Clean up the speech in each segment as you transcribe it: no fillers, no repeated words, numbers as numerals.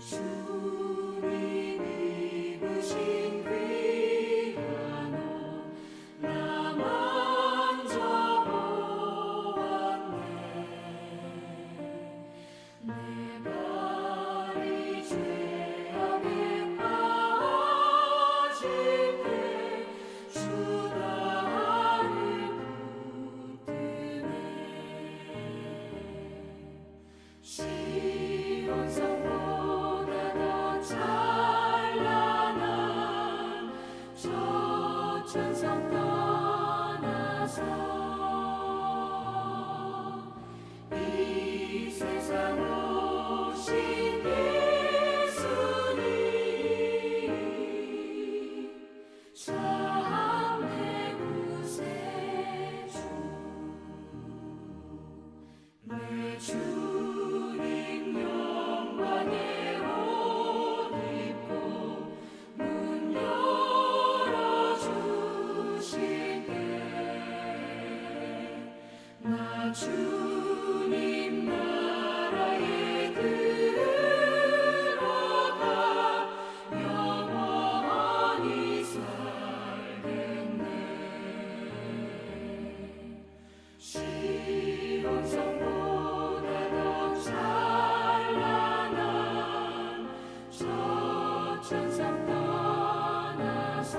주님이 입으신 귀한 옷 나 먼저 보았네. 내 발이 죄악에 빠질 때 주 나를 붙드네. 시온산보다 더 찬란한 저 천성 떠나서 이 세상 오신 예수님 참 내 구세주. 내 주님 영광의 옷 입고 문 열어주실 때 나 주님 나라에 들어가 영원히 살겠네. 시온성보다 더 찬란한 저 천상 떠나서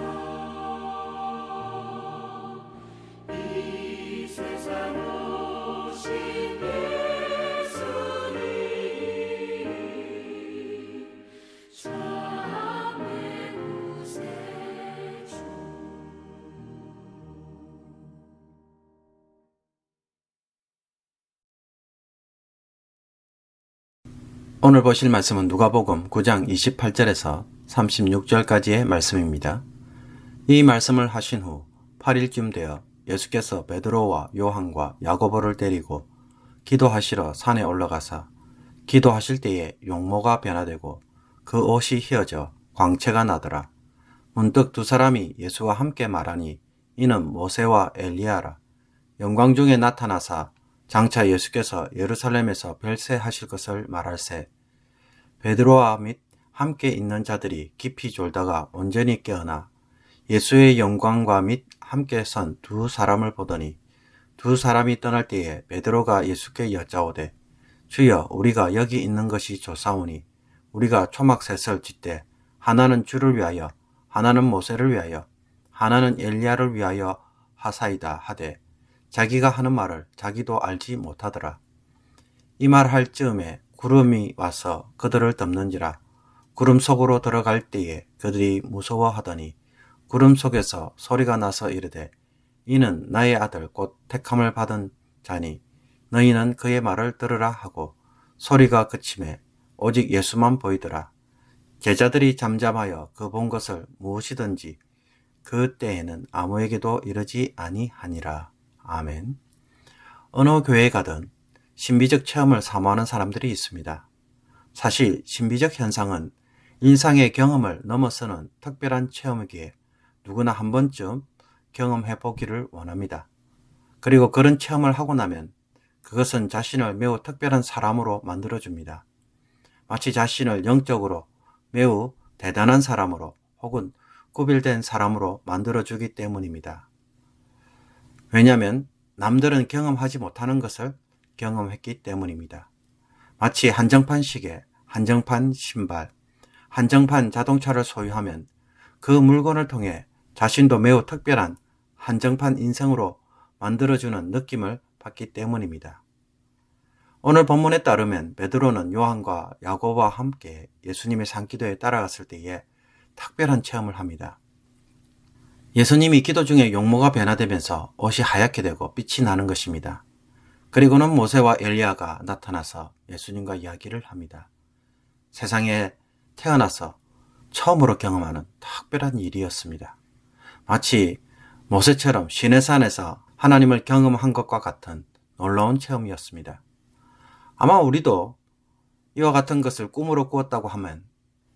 이 세상 오신 예수님 참 내 구세주. 오늘 보실 말씀은 누가복음 9장 28절에서 36절까지의 말씀입니다. 이 말씀을 하신 후 8일쯤 되어 예수께서 베드로와 요한과 야고보를 데리고 기도하시러 산에 올라가사 기도하실 때에 용모가 변화되고 그 옷이 휘어져 광채가 나더라. 문득 두 사람이 예수와 함께 말하니 이는 모세와 엘리야라. 영광 중에 나타나사 장차 예수께서 예루살렘에서 별세하실 것을 말할세. 베드로와 및 함께 있는 자들이 깊이 졸다가 온전히 깨어나 예수의 영광과 및 함께 선 두 사람을 보더니 두 사람이 떠날 때에 베드로가 예수께 여짜오되 주여 우리가 여기 있는 것이 좋사오니 우리가 초막셋을 짓되 하나는 주를 위하여 하나는 모세를 위하여 하나는 엘리야를 위하여 하사이다 하되 자기가 하는 말을 자기도 알지 못하더라. 이 말 할 즈음에 구름이 와서 그들을 덮는지라. 구름 속으로 들어갈 때에 그들이 무서워하더니 구름 속에서 소리가 나서 이르되 이는 나의 아들 곧 택함을 받은 자니 너희는 그의 말을 들으라 하고 소리가 그치매 오직 예수만 보이더라. 제자들이 잠잠하여 그 본 것을 무엇이든지 그 때에는 아무에게도 이르지 아니하니라. 아멘. 어느 교회에 가든 신비적 체험을 사모하는 사람들이 있습니다. 사실 신비적 현상은 일상의 경험을 넘어서는 특별한 체험이기에 누구나 한 번쯤 경험해 보기를 원합니다. 그리고 그런 체험을 하고 나면 그것은 자신을 매우 특별한 사람으로 만들어줍니다. 마치 자신을 영적으로 매우 대단한 사람으로 혹은 구별된 사람으로 만들어주기 때문입니다. 왜냐하면 남들은 경험하지 못하는 것을 경험했기 때문입니다. 마치 한정판 시계, 한정판 신발, 한정판 자동차를 소유하면 그 물건을 통해 자신도 매우 특별한 한정판 인생으로 만들어주는 느낌을 받기 때문입니다. 오늘 본문에 따르면 베드로는 요한과 야고보와 함께 예수님의 산기도에 따라갔을 때에 특별한 체험을 합니다. 예수님이 기도 중에 용모가 변화되면서 옷이 하얗게 되고 빛이 나는 것입니다. 그리고는 모세와 엘리야가 나타나서 예수님과 이야기를 합니다. 세상에 태어나서 처음으로 경험하는 특별한 일이었습니다. 마치 모세처럼 시내산에서 하나님을 경험한 것과 같은 놀라운 체험이었습니다. 아마 우리도 이와 같은 것을 꿈으로 꾸었다고 하면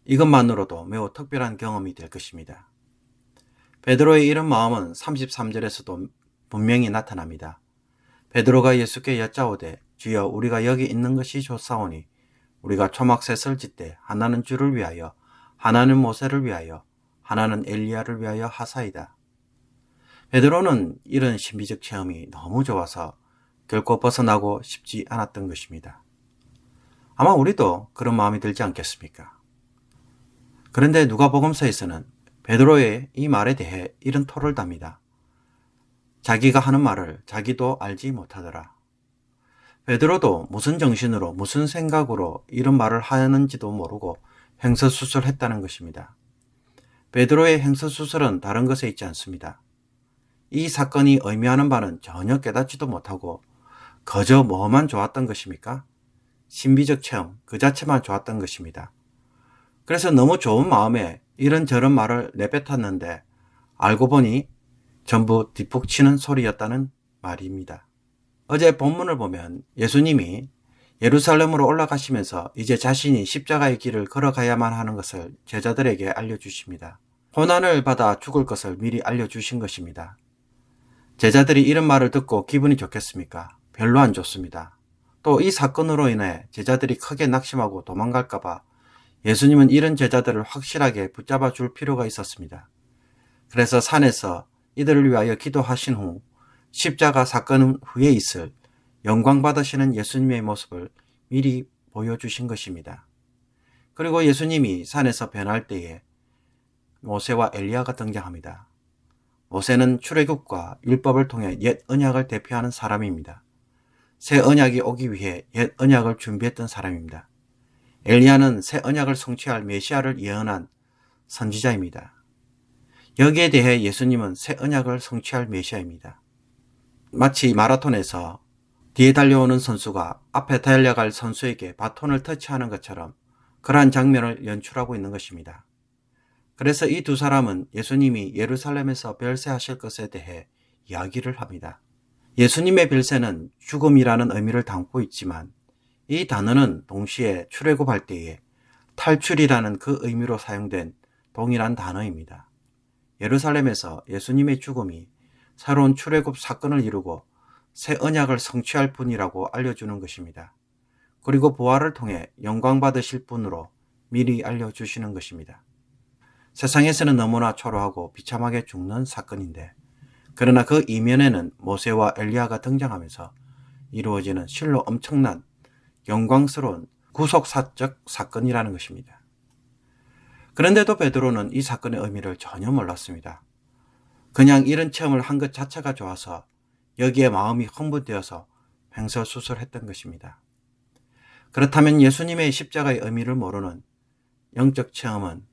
이것만으로도 매우 특별한 경험이 될 것입니다. 베드로의 이런 마음은 33절에서도 분명히 나타납니다. 베드로가 예수께 여짜오되 주여 우리가 여기 있는 것이 좋사오니 우리가 초막셋을 짓되 하나는 주를 위하여, 하나는 모세를 위하여, 하나는 엘리야를 위하여 하사이다. 베드로는 이런 신비적 체험이 너무 좋아서 결코 벗어나고 싶지 않았던 것입니다. 아마 우리도 그런 마음이 들지 않겠습니까? 그런데 누가복음서에서는 베드로의 이 말에 대해 이런 토를 답니다. 자기가 하는 말을 자기도 알지 못하더라. 베드로도 무슨 정신으로 무슨 생각으로 이런 말을 하는지도 모르고 횡설수설했다는 것입니다. 베드로의 횡설수설은 다른 것에 있지 않습니다. 이 사건이 의미하는 바는 전혀 깨닫지도 못하고 그저 뭐만 좋았던 것입니까? 신비적 체험 그 자체만 좋았던 것입니다. 그래서 너무 좋은 마음에 이런저런 말을 내뱉었는데 알고 보니 전부 뒷북치는 소리였다는 말입니다. 어제 본문을 보면 예수님이 예루살렘으로 올라가시면서 이제 자신이 십자가의 길을 걸어가야만 하는 것을 제자들에게 알려주십니다. 고난을 받아 죽을 것을 미리 알려주신 것입니다. 제자들이 이런 말을 듣고 기분이 좋겠습니까? 별로 안 좋습니다. 또 이 사건으로 인해 제자들이 크게 낙심하고 도망갈까봐 예수님은 이런 제자들을 확실하게 붙잡아 줄 필요가 있었습니다. 그래서 산에서 이들을 위하여 기도하신 후 십자가 사건 후에 있을 영광 받으시는 예수님의 모습을 미리 보여주신 것입니다. 그리고 예수님이 산에서 변할 때에 모세와 엘리야가 등장합니다. 모세는 출애굽과 율법을 통해 옛 언약을 대표하는 사람입니다. 새 언약이 오기 위해 옛 언약을 준비했던 사람입니다. 엘리야는 새 언약을 성취할 메시아를 예언한 선지자입니다. 여기에 대해 예수님은 새 언약을 성취할 메시아입니다. 마치 마라톤에서 뒤에 달려오는 선수가 앞에 달려갈 선수에게 바톤을 터치하는 것처럼 그러한 장면을 연출하고 있는 것입니다. 그래서 이 두 사람은 예수님이 예루살렘에서 별세하실 것에 대해 이야기를 합니다. 예수님의 별세는 죽음이라는 의미를 담고 있지만 이 단어는 동시에 출애굽할 때에 탈출이라는 그 의미로 사용된 동일한 단어입니다. 예루살렘에서 예수님의 죽음이 새로운 출애굽 사건을 이루고 새 언약을 성취할 분이라고 알려주는 것입니다. 그리고 부활을 통해 영광 받으실 분으로 미리 알려주시는 것입니다. 세상에서는 너무나 초라하고 비참하게 죽는 사건인데 그러나 그 이면에는 모세와 엘리야가 등장하면서 이루어지는 실로 엄청난 영광스러운 구속사적 사건이라는 것입니다. 그런데도 베드로는 이 사건의 의미를 전혀 몰랐습니다. 그냥 이런 체험을 한 것 자체가 좋아서 여기에 마음이 흥분되어서 횡설수설했던 것입니다. 그렇다면 예수님의 십자가의 의미를 모르는 영적 체험은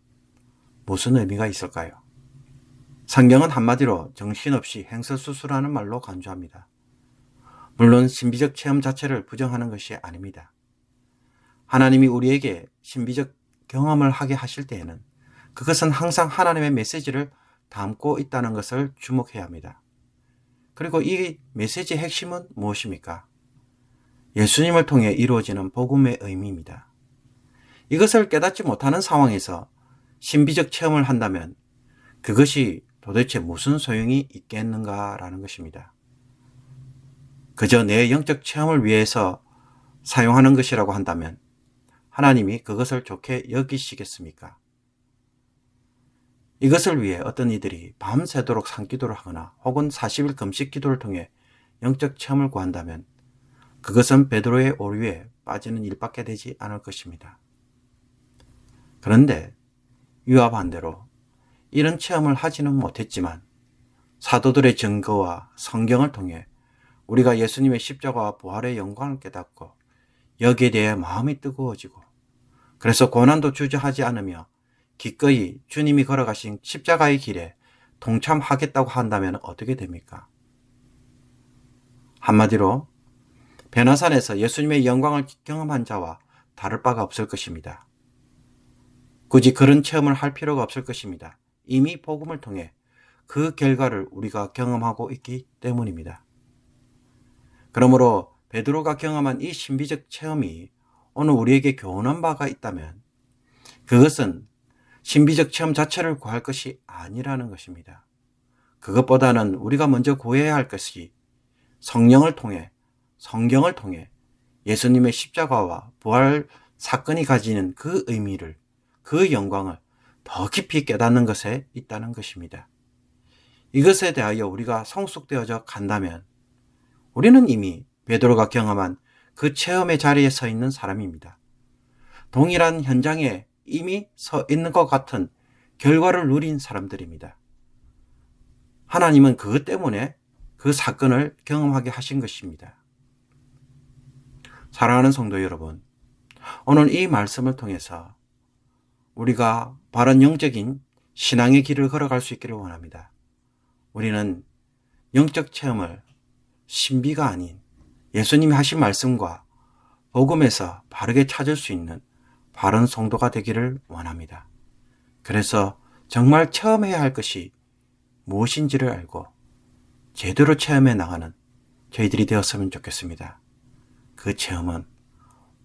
무슨 의미가 있을까요? 성경은 한마디로 정신없이 횡설수설하는 말로 간주합니다. 물론 신비적 체험 자체를 부정하는 것이 아닙니다. 하나님이 우리에게 신비적 경험을 하게 하실 때에는 그것은 항상 하나님의 메시지를 담고 있다는 것을 주목해야 합니다. 그리고 이 메시지의 핵심은 무엇입니까? 예수님을 통해 이루어지는 복음의 의미입니다. 이것을 깨닫지 못하는 상황에서 신비적 체험을 한다면 그것이 도대체 무슨 소용이 있겠는가라는 것입니다. 그저 내 영적 체험을 위해서 사용하는 것이라고 한다면 하나님이 그것을 좋게 여기시겠습니까? 이것을 위해 어떤 이들이 밤새도록 산기도를 하거나 혹은 40일 금식 기도를 통해 영적 체험을 구한다면 그것은 베드로의 오류에 빠지는 일밖에 되지 않을 것입니다. 그런데 이와 반대로 이런 체험을 하지는 못했지만 사도들의 증거와 성경을 통해 우리가 예수님의 십자가와 부활의 영광을 깨닫고 여기에 대해 마음이 뜨거워지고 그래서 고난도 주저하지 않으며 기꺼이 주님이 걸어가신 십자가의 길에 동참하겠다고 한다면 어떻게 됩니까? 한마디로 베나산에서 예수님의 영광을 경험한 자와 다를 바가 없을 것입니다. 굳이 그런 체험을 할 필요가 없을 것입니다. 이미 복음을 통해 그 결과를 우리가 경험하고 있기 때문입니다. 그러므로 베드로가 경험한 이 신비적 체험이 오늘 우리에게 교훈한 바가 있다면 그것은 신비적 체험 자체를 구할 것이 아니라는 것입니다. 그것보다는 우리가 먼저 구해야 할 것이 성령을 통해, 성경을 통해 예수님의 십자가와 부활 사건이 가지는 그 의미를, 그 영광을 더 깊이 깨닫는 것에 있다는 것입니다. 이것에 대하여 우리가 성숙되어져 간다면 우리는 이미 베드로가 경험한 그 체험의 자리에 서 있는 사람입니다. 동일한 현장에 이미 서 있는 것 같은 결과를 누린 사람들입니다. 하나님은 그것 때문에 그 사건을 경험하게 하신 것입니다. 사랑하는 성도 여러분, 오늘 이 말씀을 통해서 우리가 바른 영적인 신앙의 길을 걸어갈 수 있기를 원합니다. 우리는 영적 체험을 신비가 아닌 예수님이 하신 말씀과 복음에서 바르게 찾을 수 있는 바른 성도가 되기를 원합니다. 그래서 정말 체험해야 할 것이 무엇인지를 알고 제대로 체험해 나가는 저희들이 되었으면 좋겠습니다. 그 체험은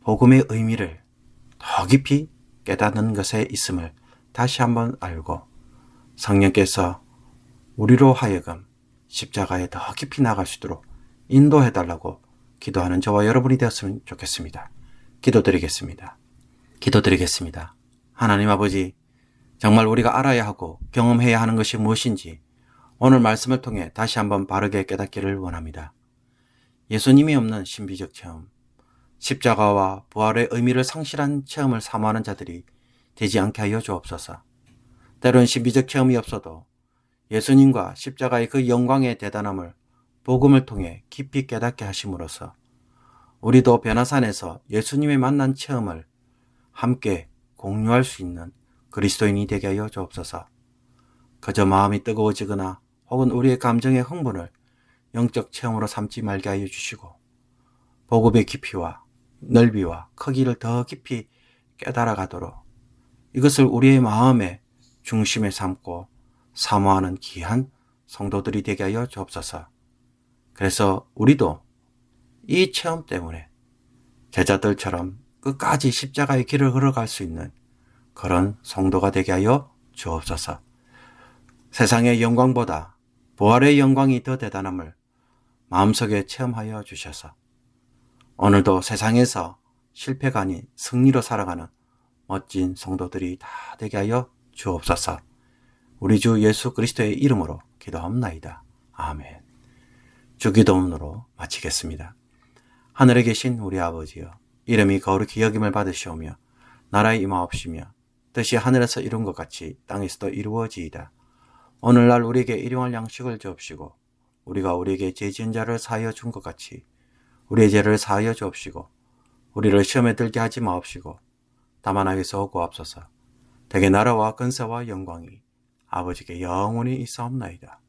복음의 의미를 더 깊이 깨닫는 것에 있음을 다시 한번 알고 성령께서 우리로 하여금 십자가에 더 깊이 나갈 수 있도록 인도해달라고 기도하는 저와 여러분이 되었으면 좋겠습니다. 기도드리겠습니다. 하나님 아버지, 정말 우리가 알아야 하고 경험해야 하는 것이 무엇인지 오늘 말씀을 통해 다시 한번 바르게 깨닫기를 원합니다. 예수님이 없는 신비적 체험, 십자가와 부활의 의미를 상실한 체험을 사모하는 자들이 되지 않게 하여 주옵소서. 때론 신비적 체험이 없어도 예수님과 십자가의 그 영광의 대단함을 복음을 통해 깊이 깨닫게 하심으로써 우리도 변화산에서 예수님의 만난 체험을 함께 공유할 수 있는 그리스도인이 되게 하여 주옵소서. 그저 마음이 뜨거워지거나 혹은 우리의 감정의 흥분을 영적 체험으로 삼지 말게 하여 주시고 복음의 깊이와 넓이와 크기를 더 깊이 깨달아 가도록 이것을 우리의 마음의 중심에 삼고 사모하는 귀한 성도들이 되게 하여 주옵소서. 그래서 우리도 이 체험 때문에 제자들처럼 끝까지 십자가의 길을 걸어갈 수 있는 그런 성도가 되게 하여 주옵소서. 세상의 영광보다 부활의 영광이 더 대단함을 마음속에 체험하여 주셔서 오늘도 세상에서 실패가 아닌 승리로 살아가는 멋진 성도들이 다 되게 하여 주옵소서. 우리 주 예수 그리스도의 이름으로 기도합나이다. 아멘. 주기도문으로 마치겠습니다. 하늘에 계신 우리 아버지여, 이름이 거룩히 여김을 받으시오며 나라의 임하옵시며 뜻이 하늘에서 이룬 것 같이 땅에서도 이루어지이다. 오늘날 우리에게 일용할 양식을 주옵시고 우리가 우리에게 죄 지은 자를 사하여 준 것 같이 우리의 죄를 사하여 주옵시고 우리를 시험에 들게 하지 마옵시고 다만 악에서 구하옵소서. 대개 나라와 근세와 영광이 아버지께 영원히 있사옵나이다.